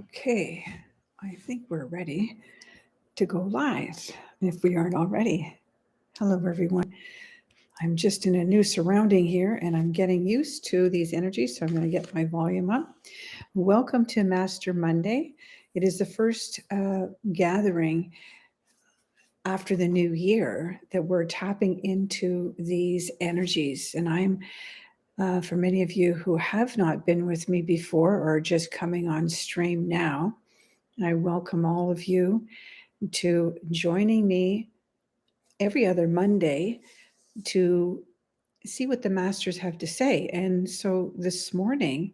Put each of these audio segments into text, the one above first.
Okay, I think we're ready to go live, if we aren't already. Hello, everyone. I'm just in a new surrounding here, and I'm getting used to these energies, so I'm going to get my volume up. Welcome to Master Monday. It is the first gathering after the new year that we're tapping into these energies, and I'm for many of you who have not been with me before or are just coming on stream now, I welcome all of you to joining me every other Monday to see what the masters have to say. And so this morning,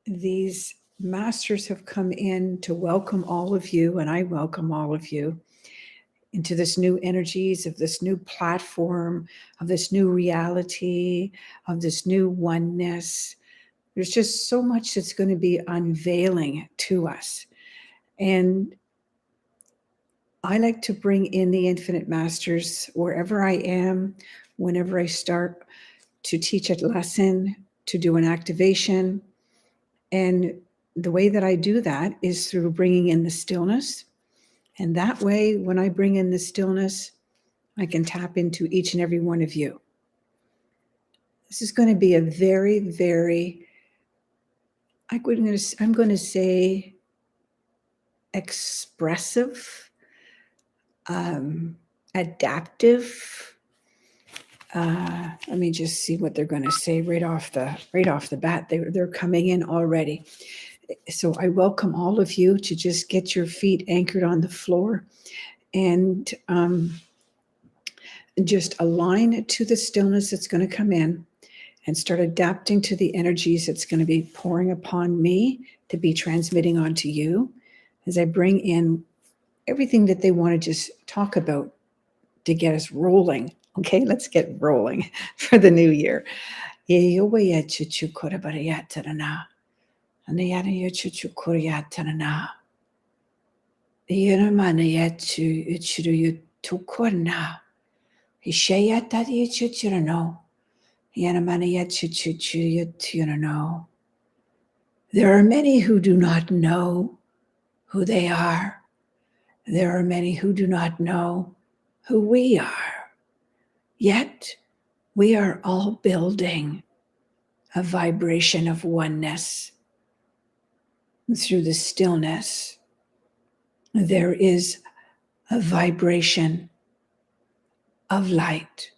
these masters have come in to welcome all of you, and I welcome all of you into this new energies of this new platform, of this new reality, of this new oneness. There's just so much that's going to be unveiling to us. And I like to bring in the infinite masters wherever I am, whenever I start to teach a lesson, to do an activation. And the way that I do that is through bringing in the stillness. And that way, when I bring in the stillness, I can tap into each and every one of you. This is going to be a very, very, I'm going to say expressive, adaptive. Let me just see what they're going to say right off the bat. They're coming in already. So I welcome all of you to just get your feet anchored on the floor and just align to the stillness that's going to come in and start adapting to the energies that's going to be pouring upon me to be transmitting onto you as I bring in everything that they want to just talk about to get us rolling. Okay, let's get rolling for the new year. There are many who do not know who they are. There are many who do not know who we are. Yet we are all building a vibration of oneness through the stillness. There is a vibration of light,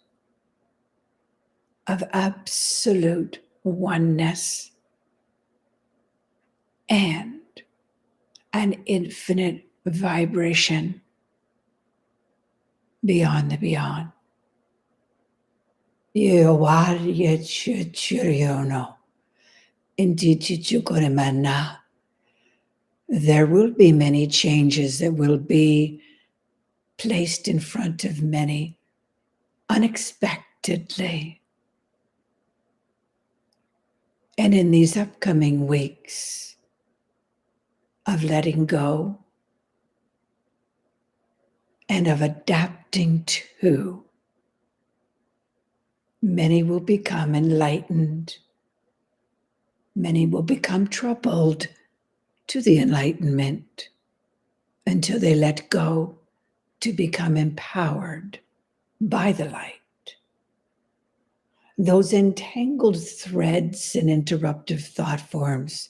of absolute oneness, and an infinite vibration beyond the beyond. There will be many changes that will be placed in front of many unexpectedly. And in these upcoming weeks of letting go and of adapting to, many will become enlightened. Many will become troubled to the enlightenment until they let go to become empowered by the light. Those entangled threads and interruptive thought forms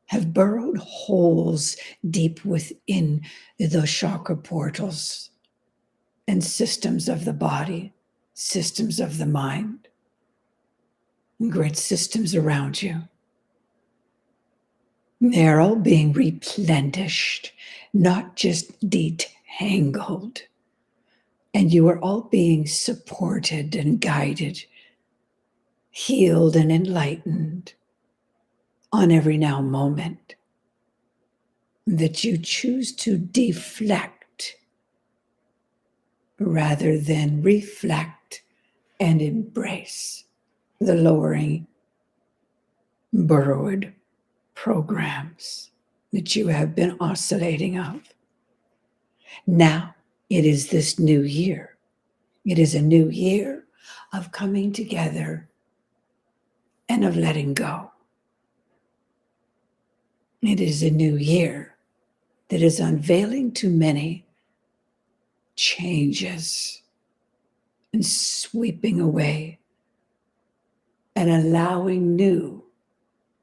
have burrowed holes deep within the chakra portals and systems of the body, systems of the mind, and great systems around you. They're all being replenished, not just detangled. And you are all being supported and guided, healed and enlightened on every now moment that you choose to deflect rather than reflect and embrace the lowering, burrowed programs that you have been oscillating of. Now it is this new year. It is a new year of coming together and of letting go. It is a new year that is unveiling to many changes and sweeping away and allowing new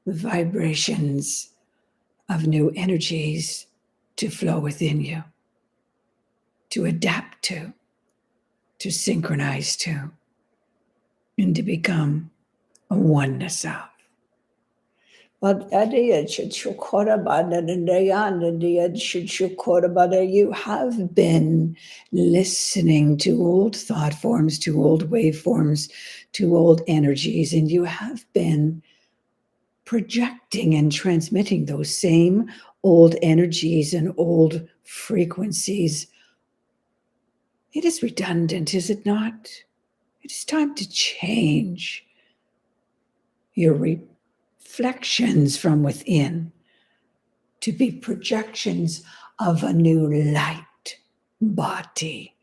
vibrations of new energies to flow within you, to adapt to synchronize to, and to become a oneness of. But you have been listening to old thought forms, to old waveforms, to old energies, and you have been projecting and transmitting those same old energies and old frequencies. It is redundant, is it not? It is time to change your reflections from within to be projections of a new light body,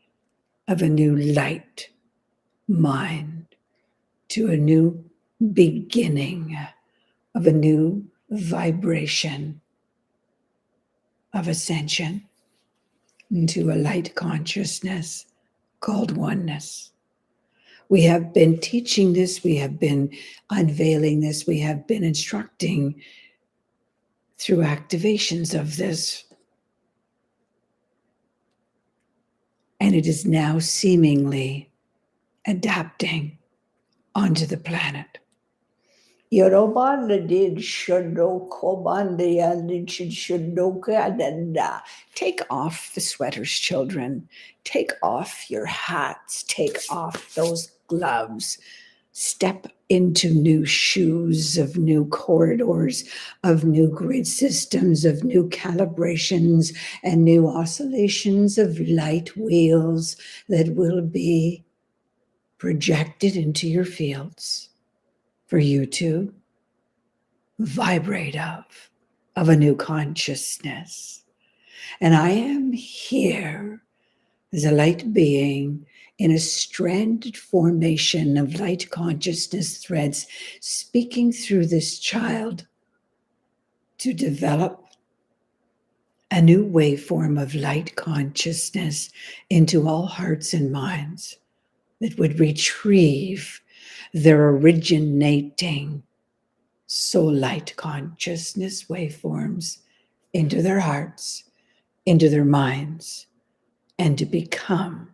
of a new light mind, to a new beginning, of a new vibration of ascension into a light consciousness called oneness. We have been teaching this, we have been unveiling this, we have been instructing through activations of this. And it is now seemingly adapting onto the planet. Take off the sweaters, children. Take off your hats. Take off those gloves. Step into new shoes of new corridors, of new grid systems, of new calibrations, and new oscillations of light wheels that will be projected into your fields for you to vibrate of a new consciousness. And I am here as a light being in a stranded formation of light consciousness threads, speaking through this child to develop a new waveform of light consciousness into all hearts and minds that would retrieve their originating soul light consciousness waveforms into their hearts, into their minds, and to become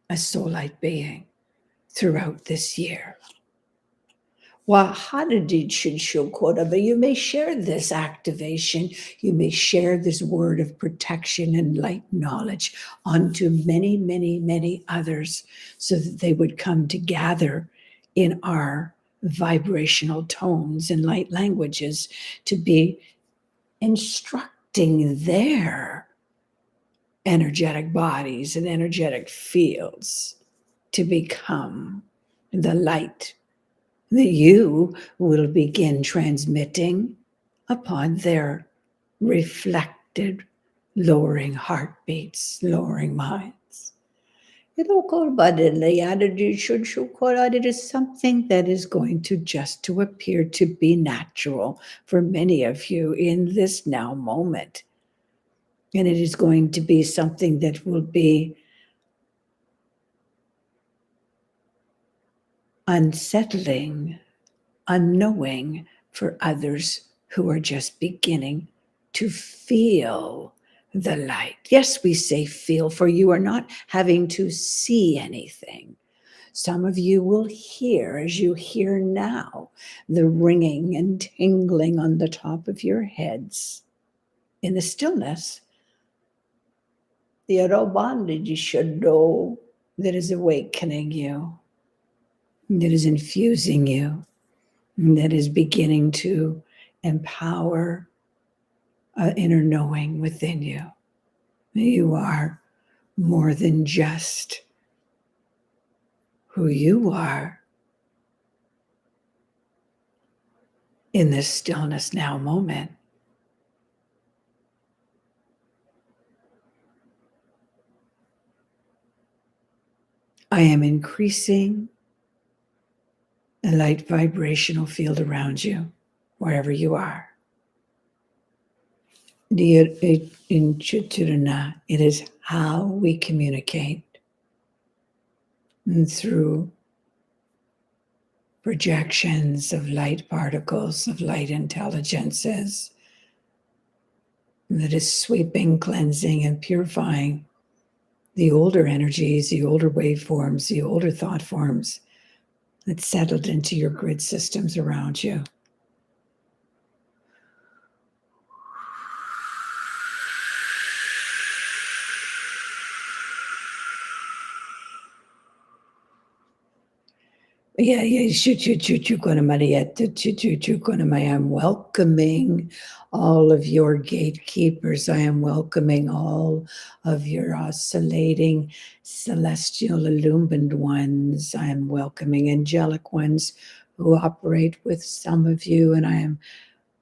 a soul light being throughout this year. But you may share this activation, you may share this word of protection and light knowledge onto many, many, many others so that they would come to gather in our vibrational tones and light languages to be instructing their energetic bodies and energetic fields to become the light that you will begin transmitting upon their reflected, lowering heartbeats, lowering minds. It is something that is going to just to appear to be natural for many of you in this now moment. And it is going to be something that will be unsettling, unknowing for others who are just beginning to feel the light. Yes, we say feel, for you are not having to see anything. Some of you will hear, as you hear now, the ringing and tingling on the top of your heads in the stillness. The Arobandiji Shado that is awakening you, that is infusing you, that is beginning to empower an inner knowing within you. You are more than just who you are in this stillness now moment. I am increasing a light vibrational field around you, wherever you are. It is how we communicate, and through projections of light particles, of light intelligences, that is sweeping, cleansing, and purifying the older energies, the older waveforms, the older thought forms that settled into your grid systems around you. Yeah, I'm welcoming all of your gatekeepers. I am welcoming all of your oscillating celestial illumined ones. I am welcoming angelic ones who operate with some of you, and I am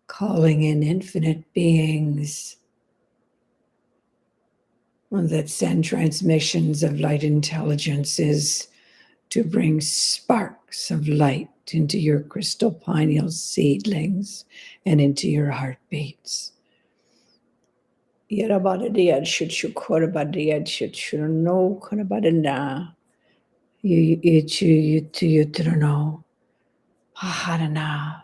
calling in infinite beings that send transmissions of light intelligences to bring sparks of light into your crystal pineal seedlings and into your heartbeats. Yarabadiyad should no kanabadana. You to know. Haharana.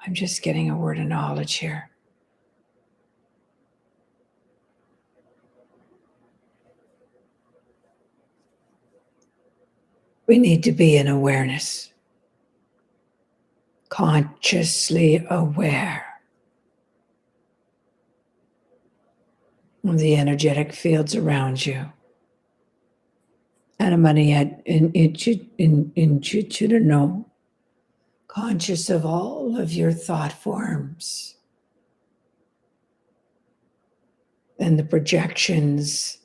I'm just getting a word of knowledge here. We need to be in awareness, consciously aware of the energetic fields around you. Anamaniyat in know, conscious of all of your thought forms and the projections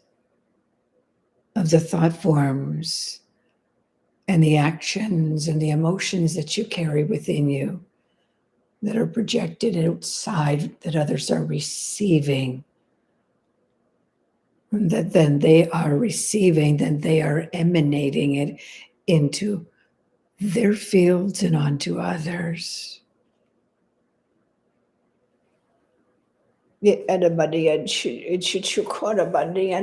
of the thought forms and the actions and the emotions that you carry within you that are projected outside, that others are receiving, that then they are receiving, then they are emanating it into their fields and onto others. And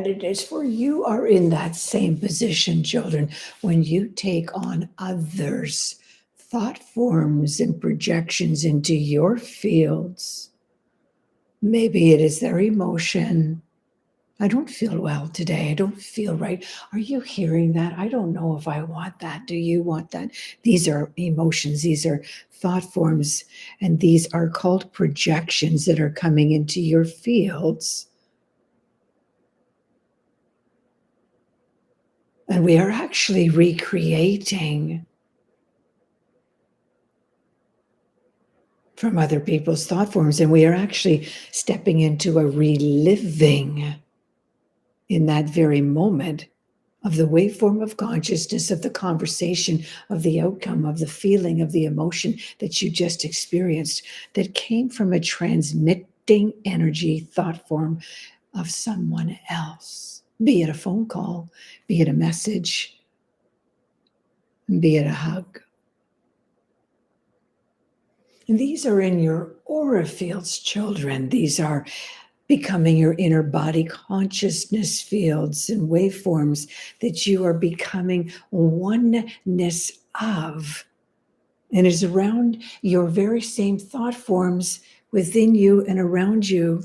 it is for you are in that same position, children, when you take on others' thought forms and projections into your fields. Maybe it is their emotion. I don't feel well today. I don't feel right. Are you hearing that? I don't know if I want that. Do you want that? These are emotions. These are thought forms. And these are called projections that are coming into your fields. And we are actually recreating from other people's thought forms. And we are actually stepping into a reliving in that very moment of the waveform of consciousness, of the conversation, of the outcome, of the feeling, of the emotion that you just experienced that came from a transmitting energy thought form of someone else, be it a phone call, be it a message, be it a hug. And these are in your aura fields, children. These are becoming your inner body consciousness fields and waveforms that you are becoming oneness of. And it's around your very same thought forms within you and around you.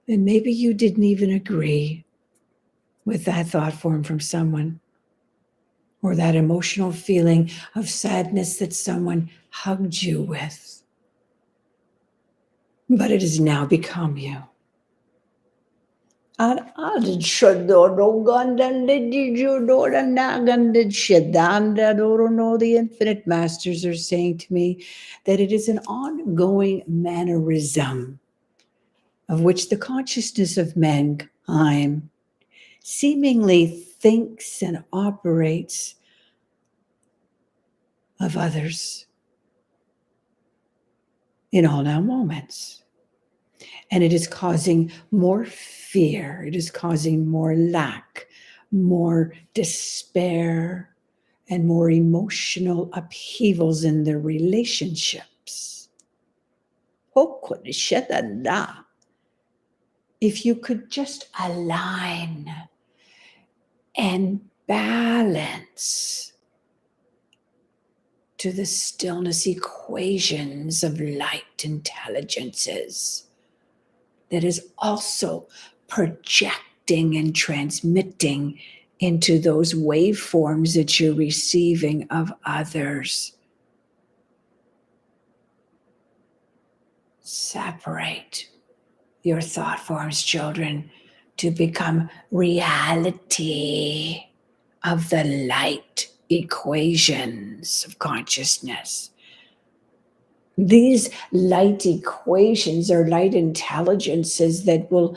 And maybe you didn't even agree with that thought form from someone, or that emotional feeling of sadness that someone hugged you with. But it has now become you. The infinite masters are saying to me that it is an ongoing mannerism of which the consciousness of mankind seemingly thinks and operates of others. in all now moments. And it is causing more fear. It is causing more lack, more despair, and more emotional upheavals in their relationships. If you could just align and balance to the stillness equations of light intelligences that is also projecting and transmitting into those waveforms that you're receiving of others. Separate your thought forms, children, to become reality of the light equations of consciousness. These light equations are light intelligences that will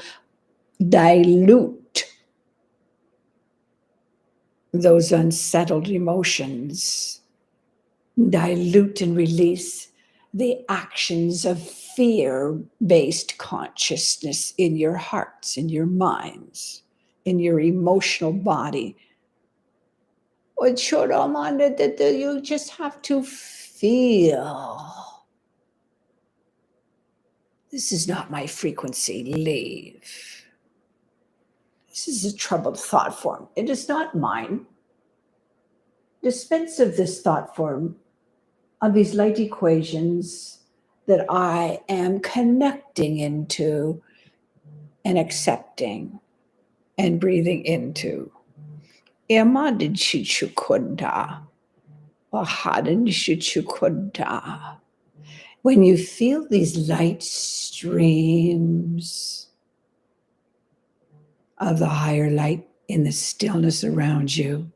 dilute those unsettled emotions, dilute and release the actions of fear-based consciousness in your hearts, in your minds, in your emotional body. You just have to feel. This is not my frequency. Leave. This is a troubled thought form. It is not mine. Dispense of this thought form, of these light equations that I am connecting into and accepting and breathing into. When you feel these light streams of the higher light in the stillness around you,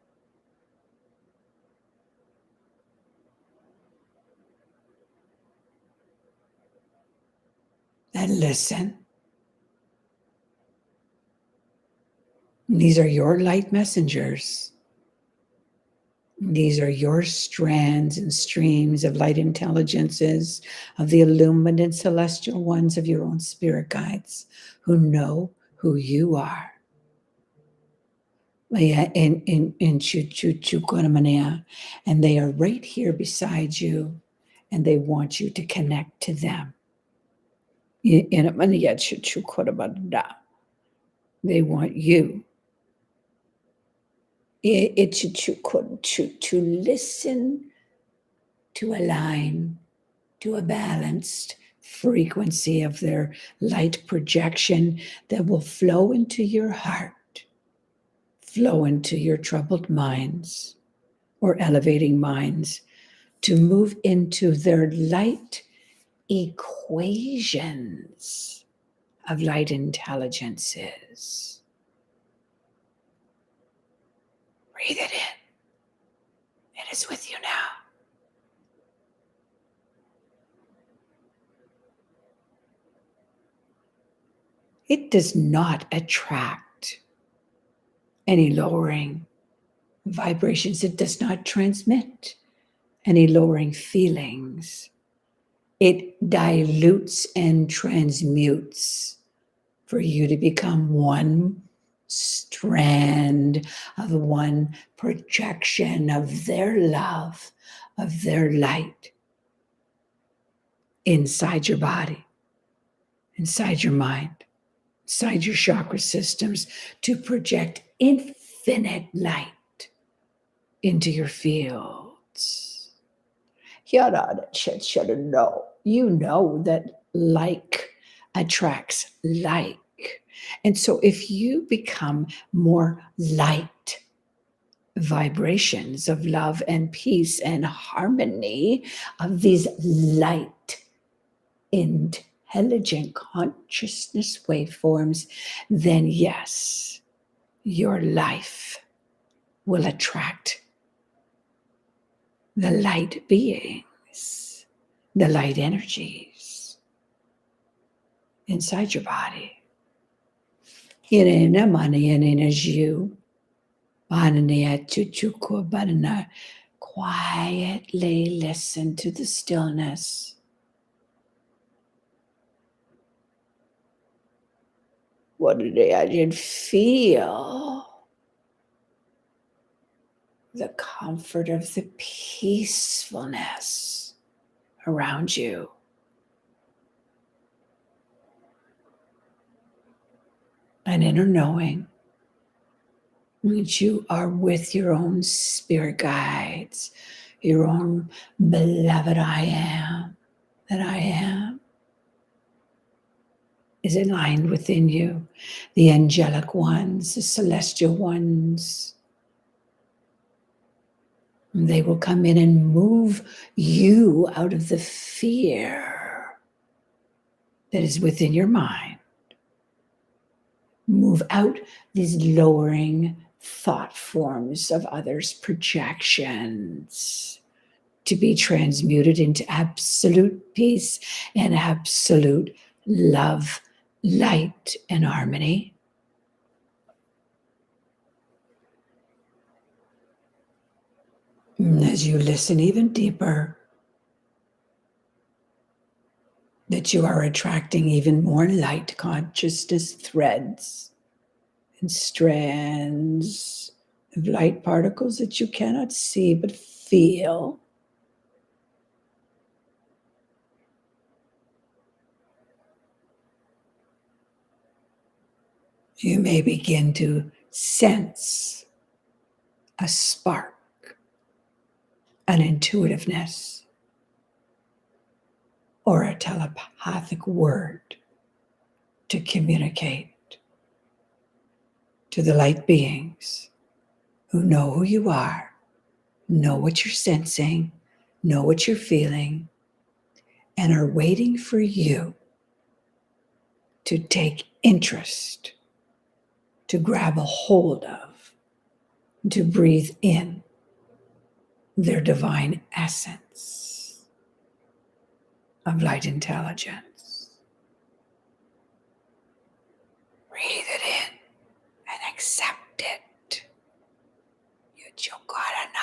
and listen. These are your light messengers. These are your strands and streams of light intelligences, of the illumined celestial ones of your own spirit guides who know who you are. And they are right here beside you, and they want you to connect to them. They want you to listen, to align to a balanced frequency of their light projection that will flow into your heart, flow into your troubled minds or elevating minds, to move into their light equations of light intelligences. Breathe it in. It is with you now. It does not attract any lowering vibrations. It does not transmit any lowering feelings. It dilutes and transmutes for you to become one strand of one projection of their love, of their light inside your body, inside your mind, inside your chakra systems, to project infinite light into your fields. You know that like attracts like. And so if you become more light vibrations of love and peace and harmony, of these light intelligent consciousness waveforms, then yes, your life will attract the light beings, the light energies inside your body. Quietly listen to the stillness. and feel the comfort of the peacefulness around you. An inner knowing that you are with your own spirit guides, your own beloved I am, that I am, is aligned within you. The angelic ones, the celestial ones, they will come in and move you out of the fear that is within your mind. Move out these lowering thought forms of others' projections to be transmuted into absolute peace and absolute love, light, and harmony. And as you listen even deeper, that you are attracting even more light consciousness threads and strands of light particles that you cannot see but feel. You may begin to sense a spark, an intuitiveness, or a telepathic word to communicate to the light beings who know who you are, know what you're sensing, know what you're feeling, and are waiting for you to take interest, to grab a hold of, to breathe in their divine essence of light intelligence. Breathe it in and accept it. You chokarana.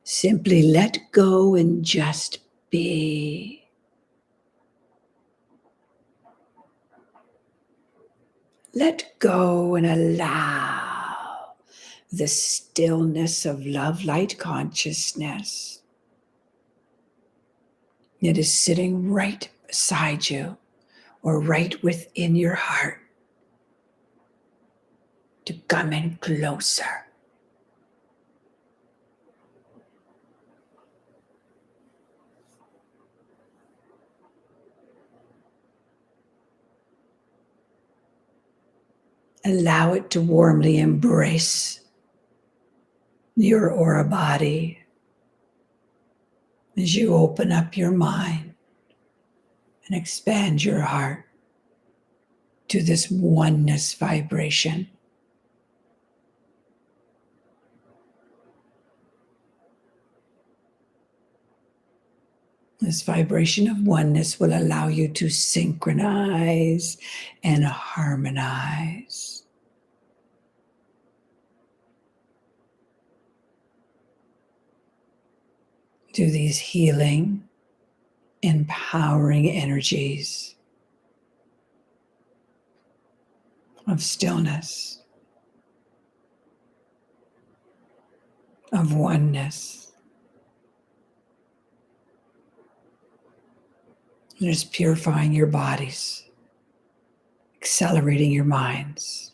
Simply let go and just be. Let go and allow the stillness of love, light consciousness that is sitting right beside you or right within your heart to come in closer. Allow it to warmly embrace your aura body as you open up your mind and expand your heart to this oneness vibration. This vibration of oneness will allow you to synchronize and harmonize. To these healing, empowering energies of stillness, of oneness. It is purifying your bodies, accelerating your minds.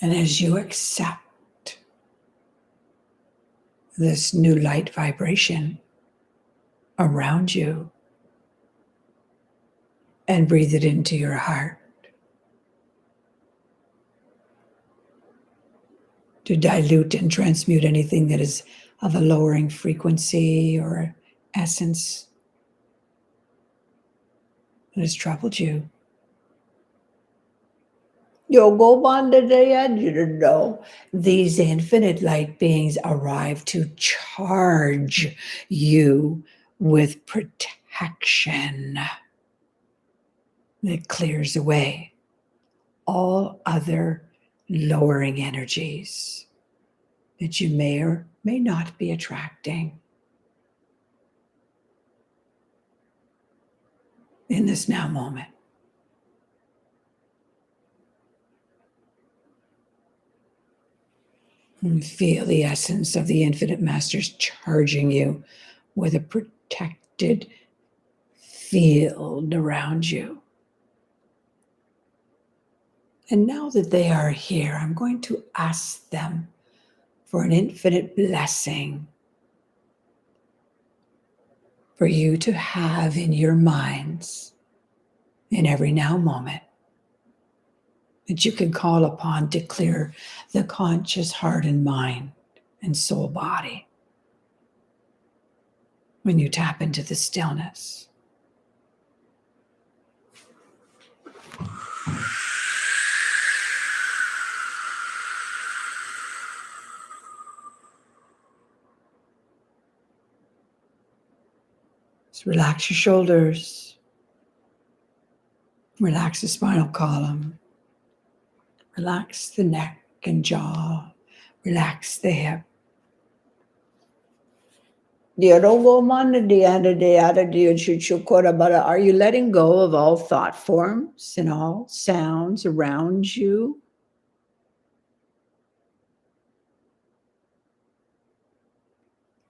And as you accept this new light vibration around you and breathe it into your heart, to dilute and transmute anything that is of a lowering frequency or essence that has troubled you. You didn't know. These infinite light beings arrive to charge you with protection that clears away all other lowering energies that you may or may not be attracting in this now moment. And feel the essence of the Infinite Masters charging you with a protected field around you. And now that they are here, I'm going to ask them for an infinite blessing for you to have in your minds in every now moment that you can call upon to clear the conscious heart and mind and soul body when you tap into the stillness. Just relax your shoulders, relax the spinal column, relax the neck and jaw, relax the hip. Are you letting go of all thought forms and all sounds around you?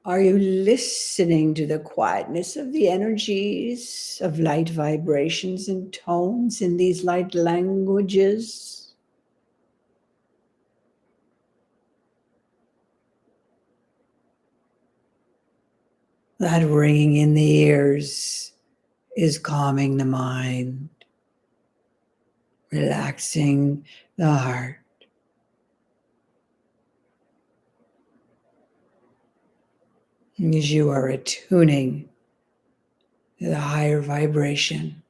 Are you listening to the quietness of the energies of light vibrations and tones in these light languages? That ringing in the ears is calming the mind, relaxing the heart. As you are attuning to the higher vibration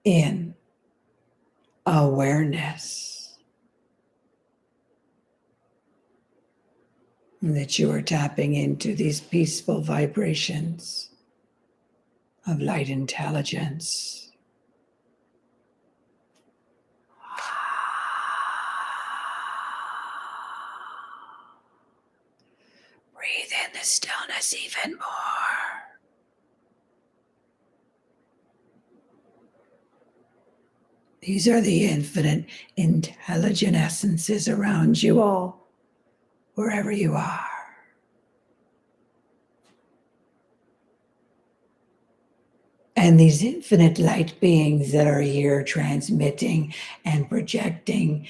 in awareness, and that you are tapping into these peaceful vibrations of light intelligence. Breathe in the stillness even more. These are the infinite intelligent essences around you all, wherever you are. And these infinite light beings that are here transmitting and projecting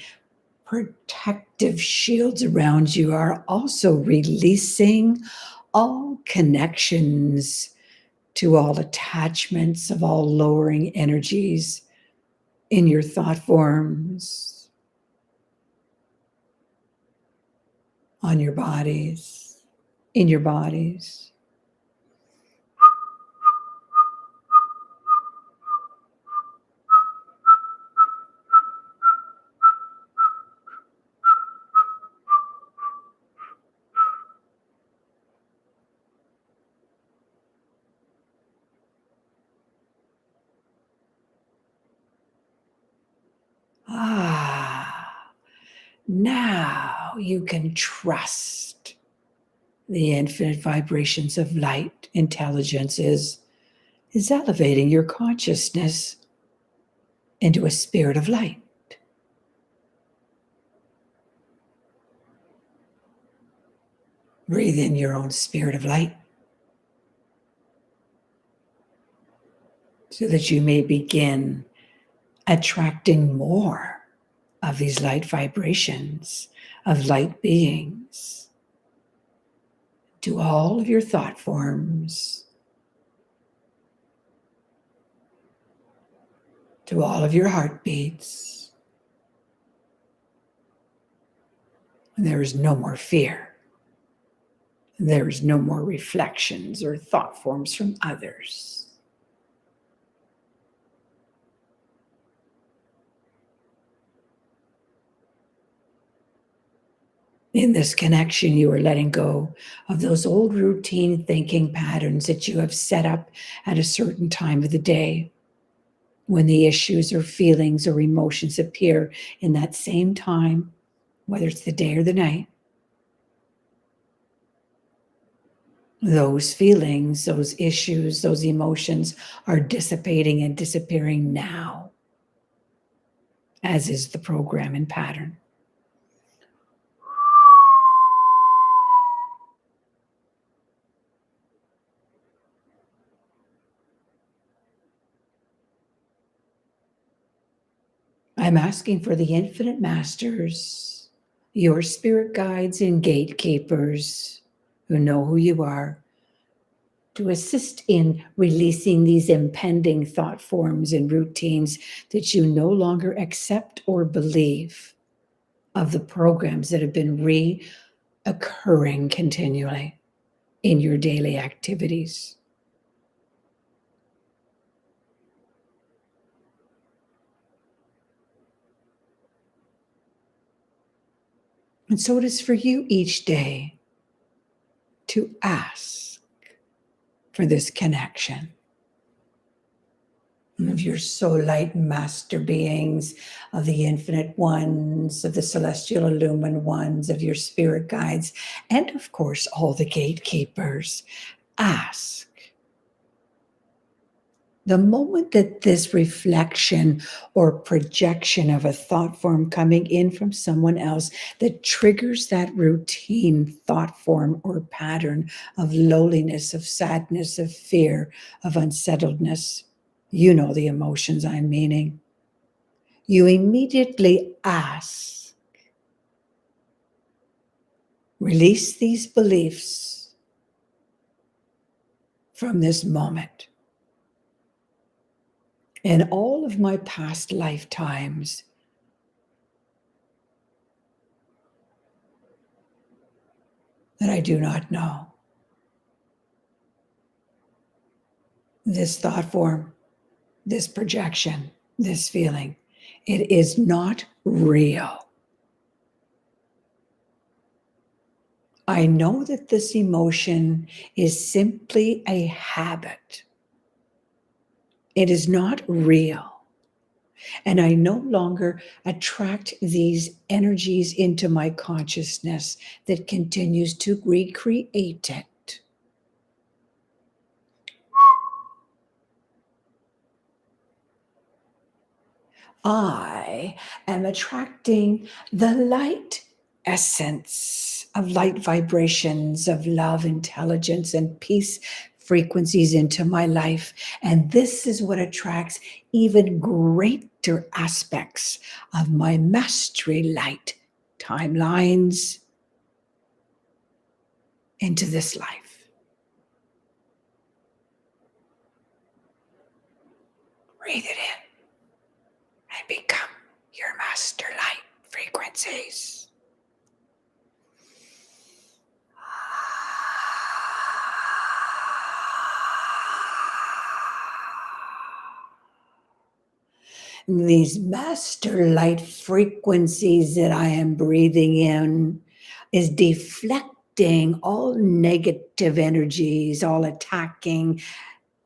protective shields around you are also releasing all connections to all attachments of all lowering energies in your thought forms, on your bodies, in your bodies. Now you can trust the infinite vibrations of light. Intelligence is elevating your consciousness into a spirit of light. Breathe in your own spirit of light so that you may begin attracting more of these light vibrations, of light beings, to all of your thought forms, to all of your heartbeats. And there is no more fear. There is no more reflections or thought forms from others. In this connection, you are letting go of those old routine thinking patterns that you have set up at a certain time of the day. when the issues or feelings or emotions appear in that same time, whether it's the day or the night, those feelings, those issues, those emotions are dissipating and disappearing now, as is the program and pattern. I'm asking for the infinite masters, your spirit guides and gatekeepers who know who you are, to assist in releasing these impending thought forms and routines that you no longer accept or believe, of the programs that have been reoccurring continually in your daily activities. And so it is for you each day to ask for this connection of your soul light master beings, of the infinite ones, of the celestial illumined ones, of your spirit guides, and of course, all the gatekeepers. Ask. The moment that this reflection or projection of a thought form coming in from someone else that triggers that routine thought form or pattern of lowliness, of sadness, of fear, of unsettledness, you know the emotions I'm meaning. You immediately ask, release these beliefs from this moment. In all of my past lifetimes, that I do not know, this thought form, this projection, this feeling, it is not real. I know that this emotion is simply a habit. It is not real. And I no longer attract these energies into my consciousness that continues to recreate it. I am attracting the light essence of light vibrations of love, intelligence, and peace frequencies into my life. And this is what attracts even greater aspects of my mastery light timelines into this life. Breathe it in and become your master light frequencies. These master light frequencies that I am breathing in is deflecting all negative energies, all attacking,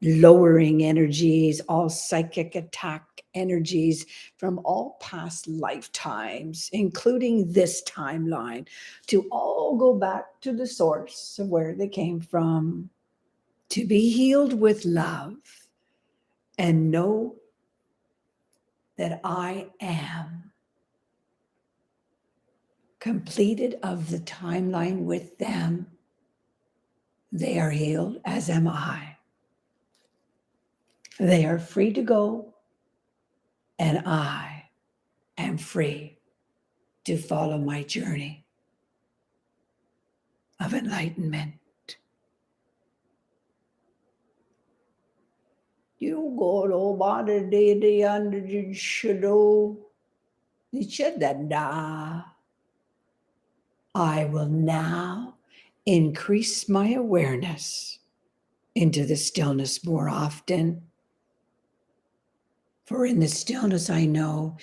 lowering energies, all psychic attack energies from all past lifetimes, including this timeline, to all go back to the source of where they came from, to be healed with love and know that I am completed of the timeline with them. They are healed, as am I. They are free to go, and I am free to follow my journey of enlightenment. You go to body the under the shadow. I will now increase my awareness into the stillness more often. For in the stillness, I know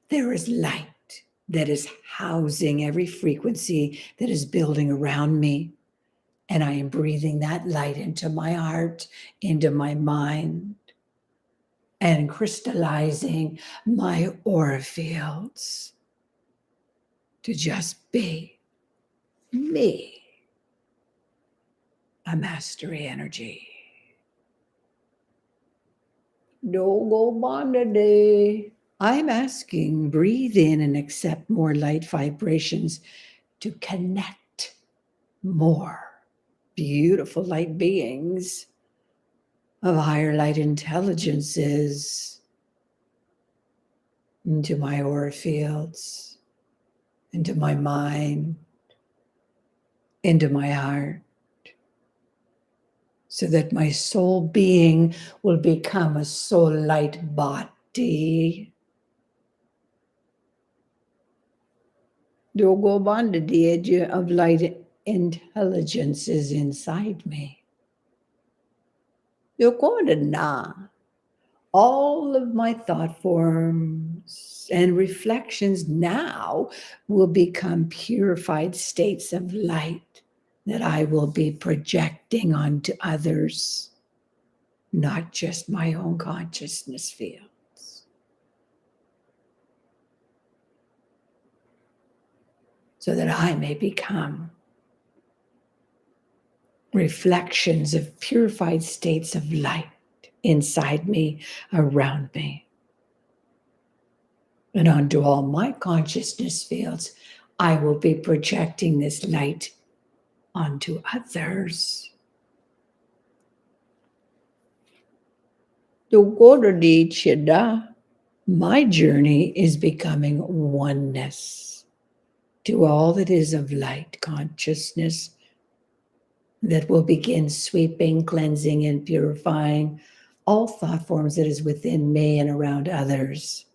there is light that is housing every frequency that is building around me. And I am breathing that light into my heart, into my mind. and crystallizing my aura fields to just be me, a mastery energy. Dogo Bandade. I'm asking, breathe in and accept more light vibrations to connect more beautiful light beings of higher light intelligences into my aura fields, into my mind, into my heart, so that my soul being will become a soul light body. Dogo Banda, the edge of light intelligence is inside me. Na. All of my thought forms and reflections now will become purified states of light that I will be projecting onto others, not just my own consciousness fields. So that I may become reflections of purified states of light inside me, around me. And onto all my consciousness fields, I will be projecting this light onto others. My journey is becoming oneness to all that is of light consciousness that will begin sweeping, cleansing, and purifying all thought forms that is within me and around others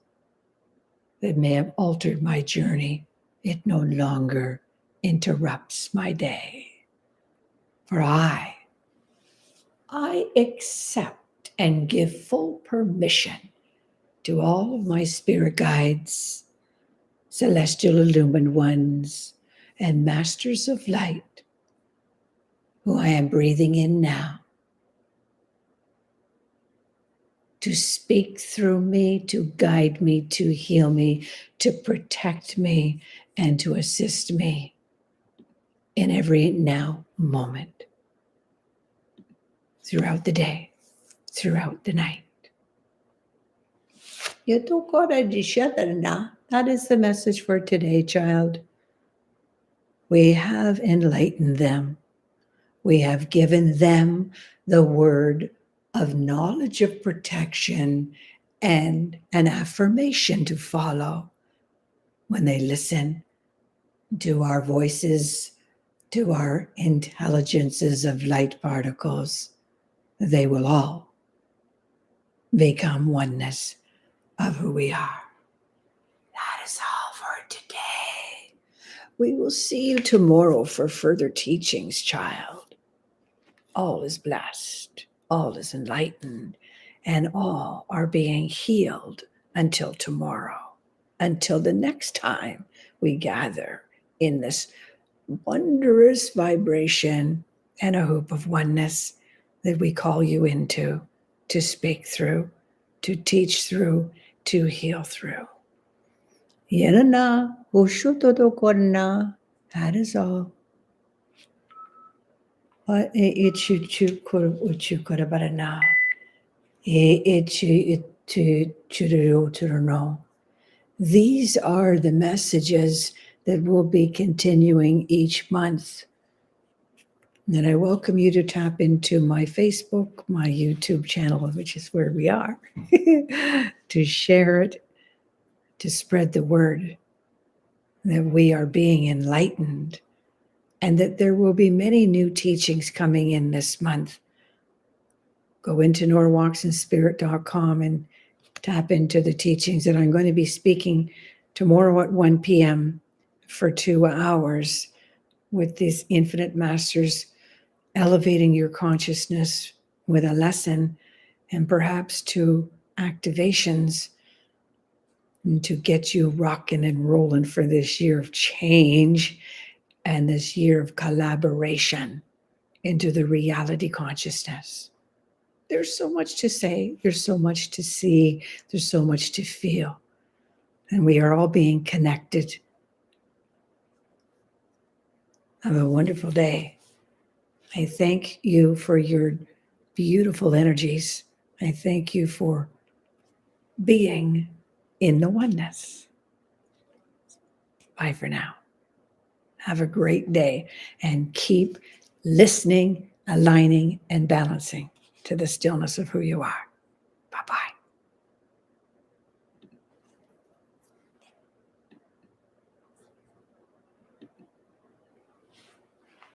that may have altered my journey. It no longer interrupts my day. For I accept and give full permission to all of my spirit guides, celestial illumined ones, and masters of light who I am breathing in now, to speak through me, to guide me, to heal me, to protect me, and to assist me in every now moment, throughout the day, throughout the night. That is the message for today, child. We have enlightened them. We have given them the word of knowledge of protection and an affirmation to follow when they listen to our voices, to our intelligences of light particles. They will all become oneness of who we are. That is all for today. We will see you tomorrow for further teachings, child. All is blessed, all is enlightened, and all are being healed until tomorrow, until the next time we gather in this wondrous vibration and a hoop of oneness that we call you into, to speak through, to teach through, to heal through. Yenana, Ushutodokorna, that is all. These are the messages that will be continuing each month. And I welcome you to tap into my Facebook, my YouTube channel, which is where we are, to share it, to spread the word that we are being enlightened, and that there will be many new teachings coming in this month. Go into norwalksinspirit.com and tap into the teachings that I'm going to be speaking tomorrow at 1 p.m. for 2 hours with these infinite masters, elevating your consciousness with a lesson and perhaps 2 activations to get you rocking and rolling for this year of change and this year of collaboration into the reality consciousness. There's so much to say. There's so much to see. There's so much to feel. And we are all being connected. Have a wonderful day. I thank you for your beautiful energies. I thank you for being in the oneness. Bye for now. Have a great day and keep listening, aligning, and balancing to the stillness of who you are.